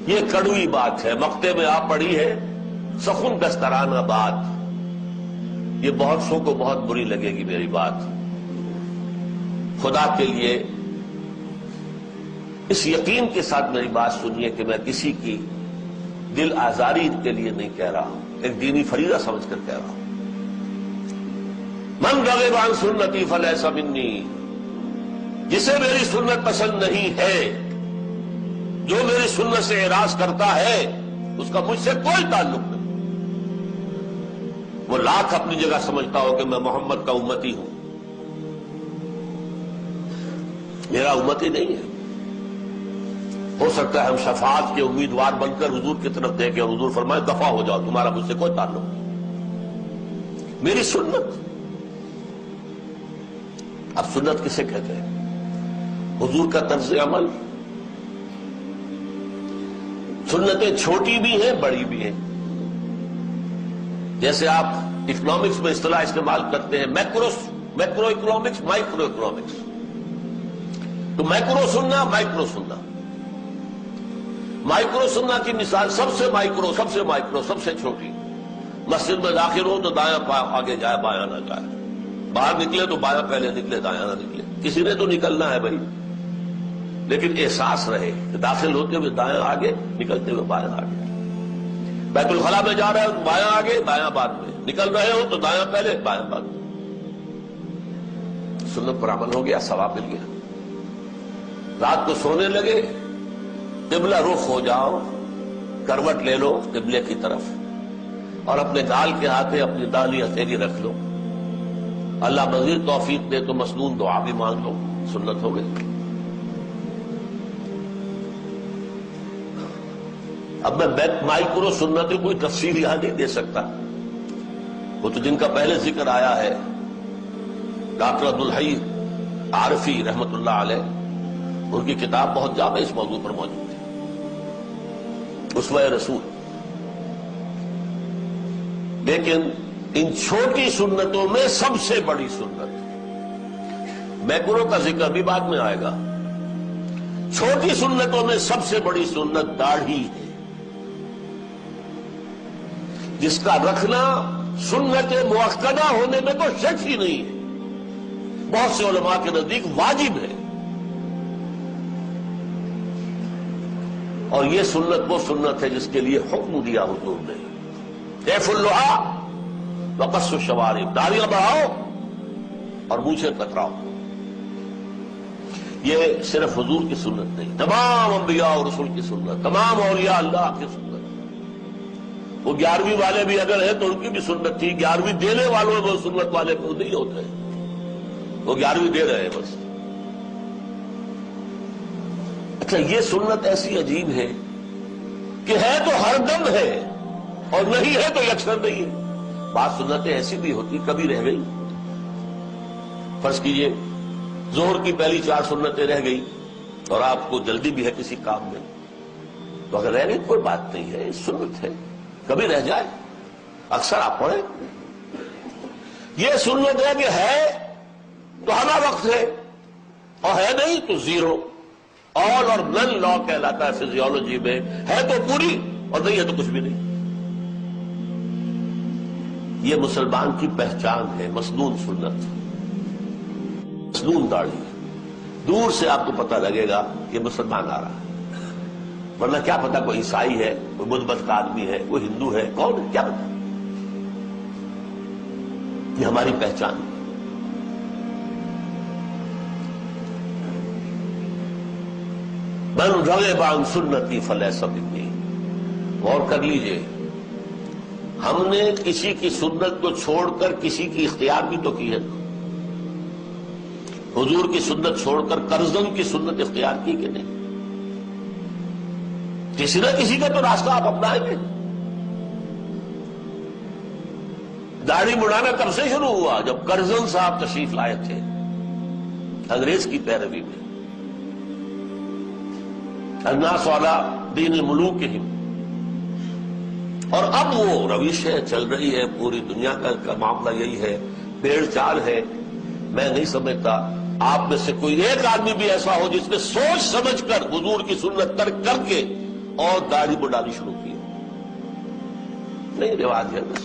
یہ کڑوی بات ہے، مقطع میں آپ پڑھی ہے سخن دسترانہ بات، یہ بہت سو کو بہت بری لگے گی میری بات۔ خدا کے لیے اس یقین کے ساتھ میری بات سنیے کہ میں کسی کی دل آزاری کے لیے نہیں کہہ رہا ہوں، ایک دینی فریضہ سمجھ کر کہہ رہا ہوں۔ من رغب عن سنتی فلیس منی، جسے میری سنت پسند نہیں ہے، جو میری سنت سے اعراض کرتا ہے، اس کا مجھ سے کوئی تعلق نہیں۔ وہ لاکھ اپنی جگہ سمجھتا ہو کہ میں محمد کا امتی ہوں، میرا امتی نہیں ہے۔ ہو سکتا ہے ہم شفاعت کے امیدوار بن کر حضور کی طرف دیکھیں اور حضور فرمائے دفع ہو جاؤ، تمہارا مجھ سے کوئی تعلق نہیں۔ میری سنت، اب سنت کسے کہتے ہیں؟ حضور کا طرز عمل۔ سنتیں چھوٹی بھی ہیں بڑی بھی ہیں، جیسے آپ اکنامکس میں اصطلاح استعمال کرتے ہیں میکرو اکنامکس، مائکرو اکنامکس۔ تو میکرو سننا، مائکرو سننا۔ مائکرو سننا کی مثال سب سے مائکرو، سب سے چھوٹی، مسجد میں داخل ہو تو دایاں آگے جائے بایاں نہ جائے، باہر نکلے تو بایاں پہلے نکلے دایاں نہ نکلے۔ کسی نے تو نکلنا ہے بھائی، لیکن احساس رہے کہ داخل ہوتے ہوئے دایاں آگے، نکلتے ہوئے بایاں آگے۔ بیت الخلاء میں جا رہے ہو تو بایاں آگے بایاں بعد میں، نکل رہے ہو تو دایاں پہلے بایاں بعد میں۔ سنت پر عمل ہو گیا، ثواب مل گیا۔ رات کو سونے لگے، قبلہ رخ ہو جاؤ، کروٹ لے لو قبلے کی طرف، اور اپنے گال کے ہاتھے اپنی داہنی ہتھیلی رکھ لو۔ اللہ مزید توفیق دے تو مسنون دعا بھی مانگ لو، سنت ہو گئی۔ اب میں مائکرو سنت کوئی تفصیل یہاں نہیں دے سکتا، وہ تو جن کا پہلے ذکر آیا ہے، ڈاکٹر عبدالحی عارفی رحمت اللہ علیہ، ان کی کتاب بہت جامع اس موضوع پر موجود ہے، اسوہ رسول۔ لیکن ان چھوٹی سنتوں میں سب سے بڑی سنت، میکرو کا ذکر بھی بعد میں آئے گا، چھوٹی سنتوں میں سب سے بڑی سنت داڑھی ہے، جس کا رکھنا سنت مؤکدہ ہونے میں تو شک ہی نہیں ہے، بہت سے علماء کے نزدیک واجب ہے۔ اور یہ سنت وہ سنت ہے جس کے لیے حکم دیا حضور نے، کیف اللحا وقص الشوارب، داڑھیاں بڑھاؤ اور مونچھیں کتراؤ۔ یہ صرف حضور کی سنت نہیں، تمام انبیاء اور رسول کی سنت، تمام اولیاء اللہ کی سنت۔ وہ 11ویں والے بھی اگر ہیں تو ان کی بھی سنت تھی، 11ویں دینے والوں میں وہ سنت والے کو نہیں ہوتے، وہ 11ویں دے رہے ہیں بس۔ اچھا، یہ سنت ایسی عجیب ہے کہ ہے تو ہر دم ہے اور نہیں ہے تو یکسر نہیں ہے۔ بعض سنتیں ایسی بھی ہوتی کبھی رہ گئی، فرض کیجئے ظہر کی پہلی 4 سنتیں رہ گئی اور آپ کو جلدی بھی ہے کسی کام میں، تو اگر رہ گئی کوئی بات نہیں ہے، سنت ہے، کبھی رہ جائے، اکثر آپ پڑھیں۔ یہ سنت ہے کہ ہے تو ہمہ وقت ہے اور ہے نہیں تو زیرو، آل اور نن لا کہلاتا ہے فزیولوجی میں، ہے تو پوری اور نہیں ہے تو کچھ بھی نہیں۔ یہ مسلمان کی پہچان ہے، مسنون سنت، مسنون داڑھی۔ دور سے آپ کو پتہ لگے گا کہ مسلمان آ رہا ہے، ورنہ کیا پتا کوئی عیسائی ہے، کوئی بدبخت کا آدمی ہے، کوئی ہندو ہے، کون ہے کیا پتا۔ یہ ہماری پہچان ہے۔ من رغب عن سنتی فلیس منی۔ غور کر لیجئے، ہم نے کسی کی سنت کو چھوڑ کر کسی کی اختیار بھی تو کی ہے، حضور کی سنت چھوڑ کر کرزن کی سنت اختیار کی کہ نہیں؟ کسی نہ کسی کا تو راستہ آپ اپنائیں گے۔ داڑھی مڑانا کب سے شروع ہوا؟ جب کرزن صاحب تشریف لائے تھے انگریز کی پیروی میں، الناس علی دین ملوکہم، اور اب وہ روش ہے، چل رہی ہے، پوری دنیا کا معاملہ یہی ہے، بھیڑ چال ہے۔ میں نہیں سمجھتا آپ میں سے کوئی ایک آدمی بھی ایسا ہو جس نے سوچ سمجھ کر حضور کی سنت ترک کر کے اور داڑھی بڑھانی شروع کی. نہیں رواج ہے بس.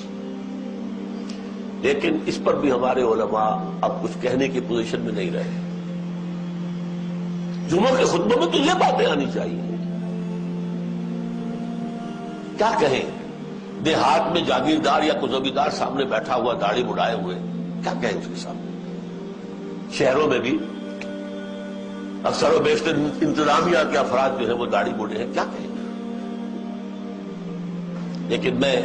لیکن اس پر بھی ہمارے علماء اب کچھ کہنے کی پوزیشن میں نہیں رہے. جمعہ کے خطبوں میں تو یہ باتیں آنی چاہیے. کیا کہیں؟ دیہات میں جاگیردار یا کوئی زمیندار سامنے بیٹھا ہوا داڑھی مڑائے ہوئے، کیا کہیں اس کے سامنے؟ شہروں میں بھی اکثر و بیشتر انتظامیہ کے افراد جو ہے وہ داڑھی مڑے ہیں، کیا کہیں؟ لیکن میں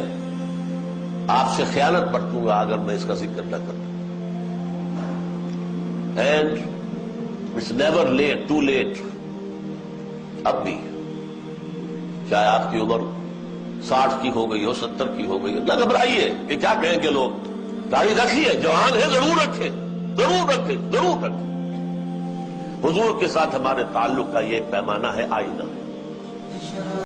آپ سے خیانت برتوں گا اگر میں اس کا ذکر نہ کروں. And it's never late, too late. اب بھی چاہے آپ کی عمر 60 کی ہو گئی ہو، 70 کی ہو گئی ہو، نہ گھبرائیے کہ کیا کہیں گے لوگ. داڑھی رکھیے، جوان ہے ضرور رکھیں، ضرور رکھیں، ضرور رکھیں. حضور کے ساتھ ہمارے تعلق کا یہ ایک پیمانہ ہے، آئینہ ہے.